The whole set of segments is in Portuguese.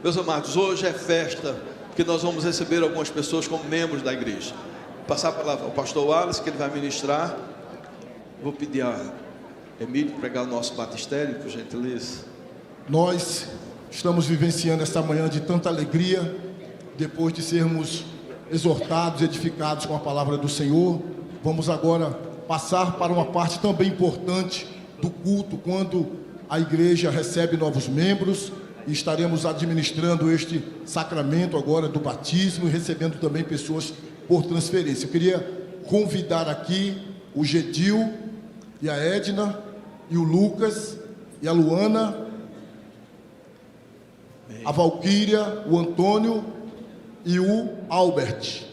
Meus amados, hoje é festa, porque nós vamos receber algumas pessoas como membros da igreja. Vou passar a palavra ao pastor Wallace, que ele vai ministrar. Vou pedir a Emílio pregar o nosso batistério, por gentileza. Nós estamos vivenciando esta manhã de tanta alegria, depois de sermos exortados, edificados com a palavra do Senhor. Vamos agora passar para uma parte também importante do culto, quando a igreja recebe novos membros, e estaremos administrando este sacramento agora do batismo e recebendo também pessoas por transferência. Eu queria convidar aqui o Gedil e a Edna e o Lucas e a Luana, a Valquíria, o Antônio e o Albert.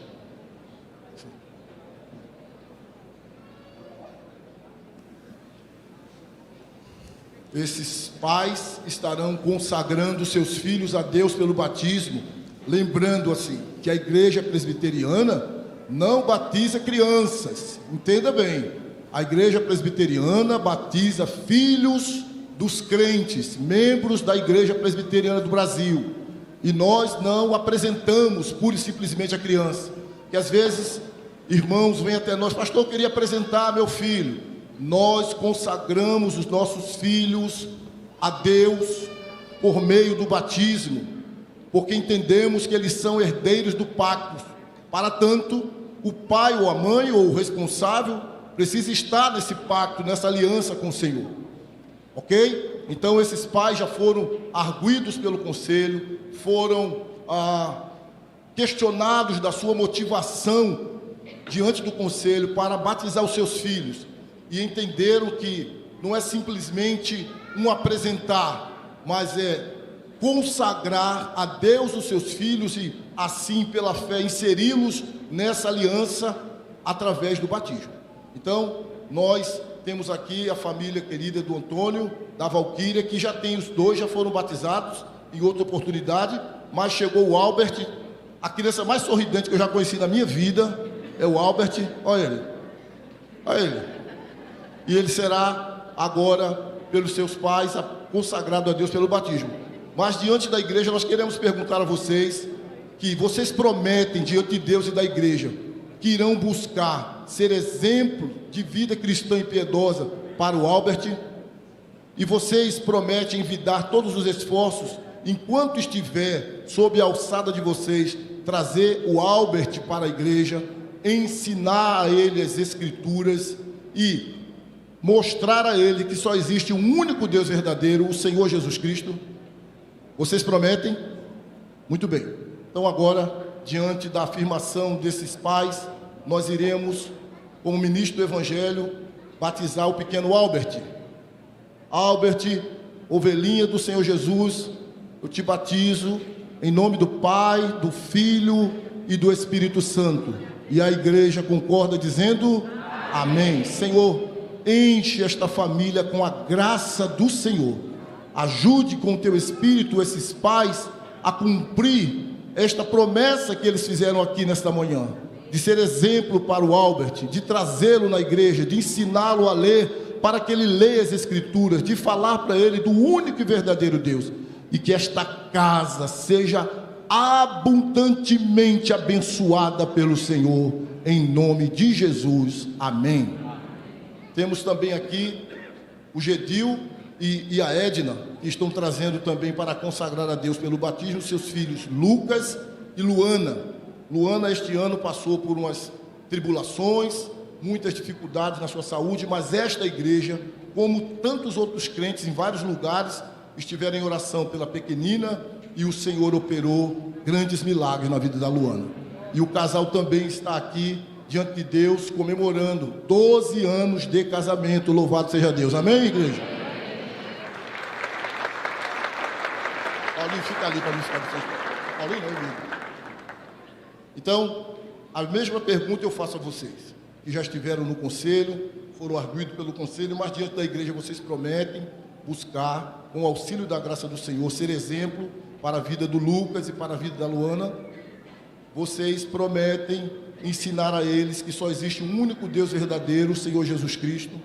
Esses pais estarão consagrando seus filhos a Deus pelo batismo, lembrando assim, que a igreja presbiteriana não batiza crianças, entenda bem, a igreja presbiteriana batiza filhos dos crentes, membros da igreja presbiteriana do Brasil, e nós não apresentamos pura e simplesmente a criança, que às vezes irmãos vêm até nós, pastor, eu queria apresentar meu filho. Nós consagramos os nossos filhos a Deus por meio do batismo, porque entendemos que eles são herdeiros do pacto. Para tanto, o pai ou a mãe ou o responsável precisa estar nesse pacto, nessa aliança com o Senhor. Ok? Então esses pais já foram arguidos pelo conselho, foram questionados da sua motivação diante do conselho para batizar os seus filhos. E entenderam que não é simplesmente um apresentar, mas é consagrar a Deus os seus filhos e assim pela fé inseri-los nessa aliança através do batismo. Então nós temos aqui a família querida do Antônio, da Valquíria, que já tem os dois, já foram batizados em outra oportunidade, mas chegou o Albert, a criança mais sorridente que eu já conheci na minha vida, é o Albert, olha ele, olha ele. E ele será agora, pelos seus pais, consagrado a Deus pelo batismo. Mas diante da igreja, nós queremos perguntar a vocês, que vocês prometem diante de Deus e da igreja, que irão buscar ser exemplo de vida cristã e piedosa para o Albert, e vocês prometem envidar todos os esforços, enquanto estiver sob a alçada de vocês, trazer o Albert para a igreja, ensinar a ele as escrituras e mostrar a ele que só existe um único Deus verdadeiro, o Senhor Jesus Cristo. Vocês prometem? Muito bem. Então agora, diante da afirmação desses pais, nós iremos, como ministro do Evangelho, batizar o pequeno Albert. Albert, ovelhinha do Senhor Jesus, eu te batizo em nome do Pai, do Filho e do Espírito Santo. E a igreja concorda dizendo: amém. Senhor, enche esta família com a graça do Senhor. Ajude com o teu Espírito esses pais a cumprir esta promessa que eles fizeram aqui nesta manhã, de ser exemplo para o Albert, de trazê-lo na igreja, de ensiná-lo a ler, para que ele leia as Escrituras, de falar para ele do único e verdadeiro Deus, e que esta casa seja abundantemente abençoada pelo Senhor, em nome de Jesus, amém. Temos também aqui o Gedil e a Edna, que estão trazendo também para consagrar a Deus pelo batismo seus filhos Lucas e Luana. Luana este ano passou por umas tribulações, muitas dificuldades na sua saúde, mas esta igreja, como tantos outros crentes em vários lugares, estiveram em oração pela pequenina e o Senhor operou grandes milagres na vida da Luana. E o casal também está aqui diante de Deus, comemorando 12 anos de casamento. Louvado seja Deus, amém, igreja? Paulinho, fica ali para mim ficar de frente. Paulinho, não, igreja. Então, a mesma pergunta eu faço a vocês, que já estiveram no conselho, foram arguidos pelo conselho, mas diante da igreja vocês prometem buscar, com o auxílio da graça do Senhor, ser exemplo para a vida do Lucas e para a vida da Luana. Vocês prometem ensinar a eles que só existe um único Deus verdadeiro, o Senhor Jesus Cristo,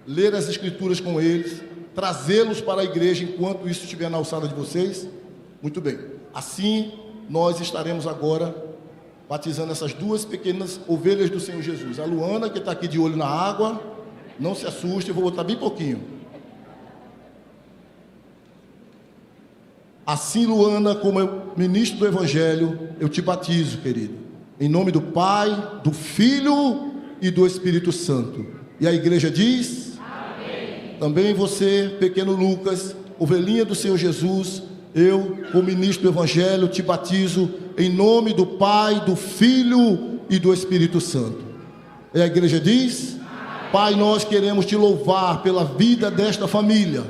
ler as Escrituras com eles, trazê-los para a igreja enquanto isso estiver na alçada de vocês? Muito bem. Assim, nós estaremos agora batizando essas duas pequenas ovelhas do Senhor Jesus. A Luana, que está aqui de olho na água, não se assuste, eu vou botar bem pouquinho. Assim, Luana, como eu, ministro do Evangelho, eu te batizo, querido, em nome do Pai, do Filho e do Espírito Santo. E a igreja diz: amém. Também você, pequeno Lucas, ovelhinha do Senhor Jesus, eu, como ministro do Evangelho, te batizo em nome do Pai, do Filho e do Espírito Santo. E a igreja diz: amém. Pai, nós queremos te louvar pela vida desta família,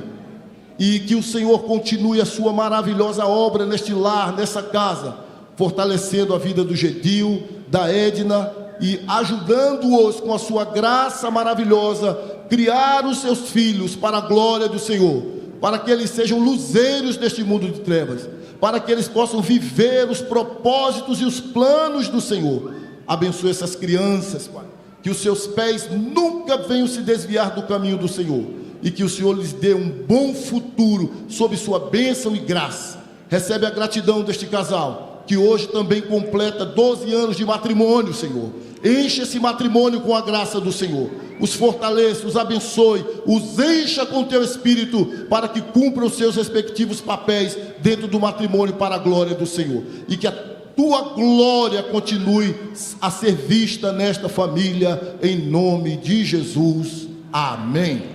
e que o Senhor continue a sua maravilhosa obra neste lar, nessa casa, fortalecendo a vida do Gedil, da Edna, e ajudando-os com a sua graça maravilhosa, criar os seus filhos para a glória do Senhor, para que eles sejam luzeiros deste mundo de trevas, para que eles possam viver os propósitos e os planos do Senhor. Abençoe essas crianças, Pai, que os seus pés nunca venham se desviar do caminho do Senhor, e que o Senhor lhes dê um bom futuro sob sua bênção e graça. Recebe a gratidão deste casal, que hoje também completa 12 anos de matrimônio, Senhor. Enche esse matrimônio com a graça do Senhor, os fortaleça, os abençoe, os encha com teu Espírito, para que cumpram os seus respectivos papéis dentro do matrimônio para a glória do Senhor, e que a tua glória continue a ser vista nesta família, em nome de Jesus, amém.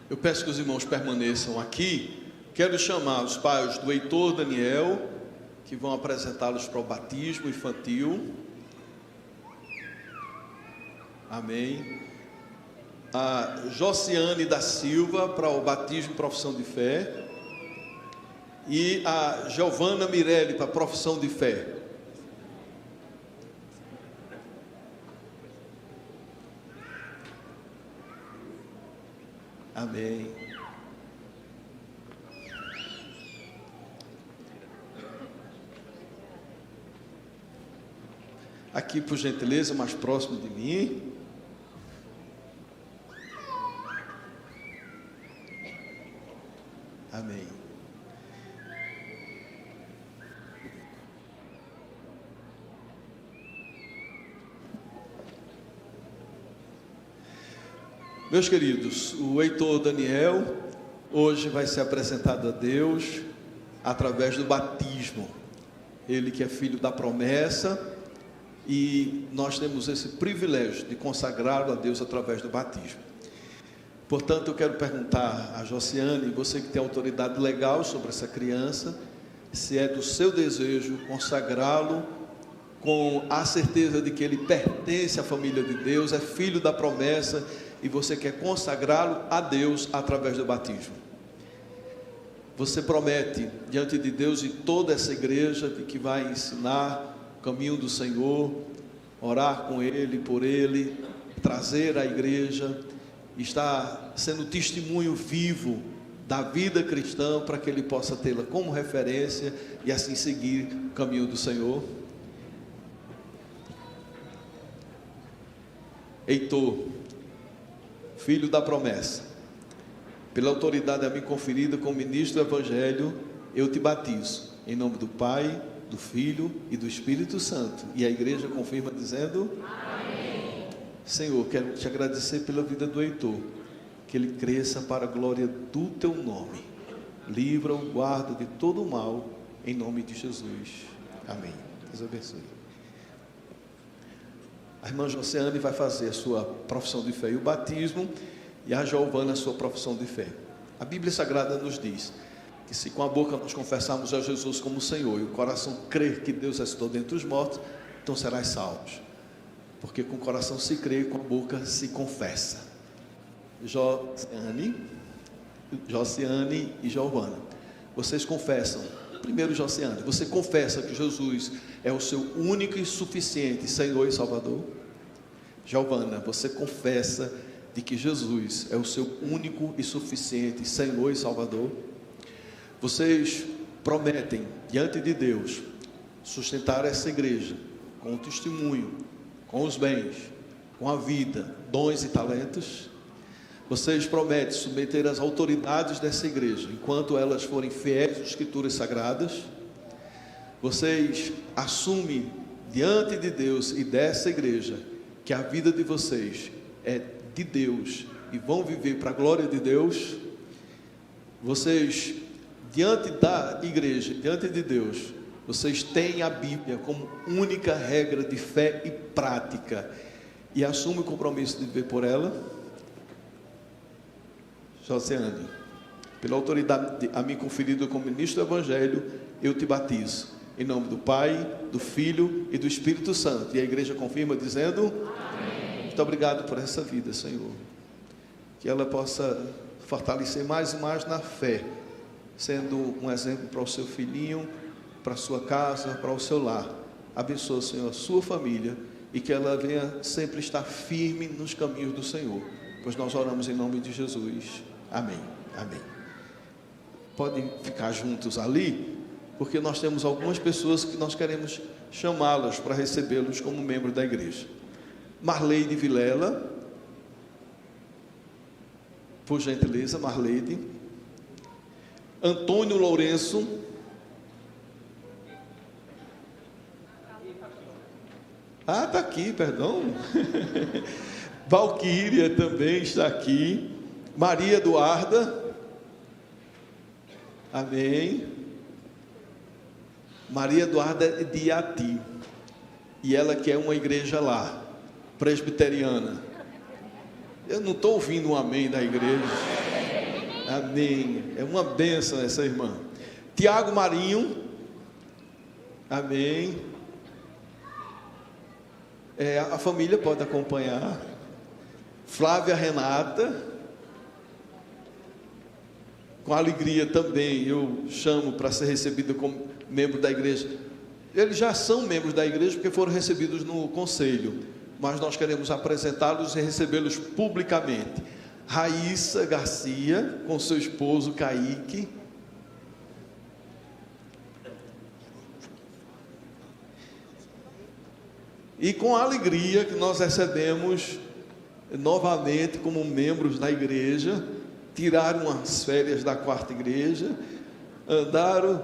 Eu peço que os irmãos permaneçam aqui. Quero chamar os pais do Heitor Daniel, que vão apresentá-los para o batismo infantil. Amém. A Josiane da Silva para o batismo e profissão de fé. E a Giovana Mirelli para a profissão de fé. Amém. Aqui, por gentileza, mais próximo de mim. Amém. Meus queridos, o Heitor Daniel hoje vai ser apresentado a Deus através do batismo. Ele que é filho da promessa, e nós temos esse privilégio de consagrá-lo a Deus através do batismo. Portanto, eu quero perguntar a Josiane, você que tem autoridade legal sobre essa criança, se é do seu desejo consagrá-lo com a certeza de que ele pertence à família de Deus, é filho da promessa, e você quer consagrá-lo a Deus através do batismo. Você promete diante de Deus e toda essa igreja de que vai ensinar o caminho do Senhor, orar com Ele, por Ele, trazer a igreja, estar sendo testemunho vivo da vida cristã, para que ele possa tê-la como referência e assim seguir o caminho do Senhor. Heitor, filho da promessa, pela autoridade a mim conferida como ministro do Evangelho, eu te batizo, em nome do Pai, do Filho e do Espírito Santo. E a igreja confirma dizendo: amém. Senhor, quero te agradecer pela vida do Heitor, que ele cresça para a glória do teu nome. Livra-o, guarda de todo o mal, em nome de Jesus. Amém. Deus abençoe. A irmã Josiane vai fazer a sua profissão de fé e o batismo, e a Giovana a sua profissão de fé. A Bíblia Sagrada nos diz que se com a boca nós confessarmos a Jesus como Senhor e o coração crer que Deus ressuscitou dentre os mortos, então serás salvos. Porque com o coração se crê e com a boca se confessa. Josiane e Giovana, vocês confessam. Primeiro, Josiane, você confessa que Jesus é o seu único e suficiente Senhor e Salvador? Giovana, você confessa de que Jesus é o seu único e suficiente Senhor e Salvador? Vocês prometem diante de Deus sustentar essa igreja com o testemunho, com os bens, com a vida, dons e talentos? vocês prometem submeter as autoridades dessa igreja, enquanto elas forem fiéis às Escrituras Sagradas. Vocês assumem diante de Deus e dessa igreja que a vida de vocês é de Deus e vão viver para a glória de Deus. Vocês, diante da igreja, diante de Deus, vocês têm a Bíblia como única regra de fé e prática e assumem o compromisso de viver por ela. Josiane, pela autoridade a mim conferida como ministro do Evangelho, eu te batizo, em nome do Pai, do Filho e do Espírito Santo. E a igreja confirma dizendo: amém. Muito obrigado por essa vida, Senhor, que ela possa fortalecer mais e mais na fé, sendo um exemplo para o seu filhinho, para a sua casa, para o seu lar. Abençoa, Senhor, a sua família, e que ela venha sempre estar firme nos caminhos do Senhor, pois nós oramos em nome de Jesus. Amém, amém. Podem ficar juntos ali, porque nós temos algumas pessoas que nós queremos chamá-las para recebê-los como membro da igreja. Marleide Vilela, por gentileza, Marleide. Antônio Lourenço. Ah, está aqui, perdão. Valquíria também está aqui. Maria Eduarda. Amém. Maria Eduarda é de Iati, e ela quer uma igreja lá, presbiteriana. Eu não estou ouvindo um amém da igreja. Amém. É uma bênção essa irmã. Tiago Marinho. Amém. A família pode acompanhar. Flávia Renata. Com alegria também eu chamo para ser recebido como membro da igreja. Eles já são membros da igreja porque foram recebidos no conselho, mas nós queremos apresentá-los e recebê-los publicamente. Raíssa Garcia, com seu esposo Kaique. E com alegria que nós recebemos novamente como membros da igreja, tiraram as férias da quarta igreja, andaram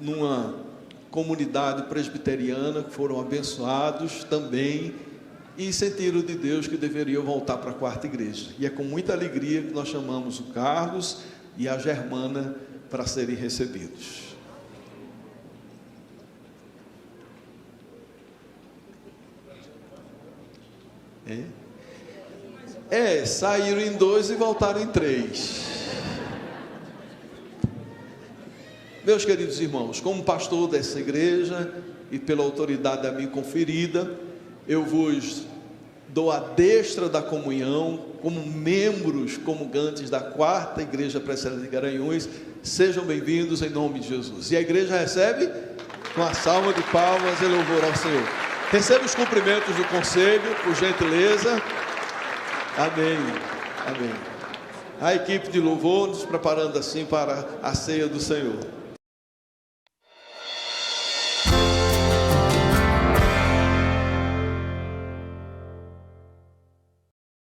numa comunidade presbiteriana, foram abençoados também e sentiram de Deus que deveriam voltar para a quarta igreja. E é com muita alegria que nós chamamos o Carlos e a Germana para serem recebidos. Saíram em 2 e voltaram em 3. Meus queridos irmãos, como pastor dessa igreja e pela autoridade a mim conferida, eu vos dou a destra da comunhão como membros comungantes da quarta igreja presbiteriana de Garanhuns. Sejam bem-vindos em nome de Jesus. E a igreja recebe com a salva de palmas e louvor ao Senhor. Receba os cumprimentos do conselho, por gentileza. Amém, amém. A equipe de louvor nos preparando assim para a ceia do Senhor.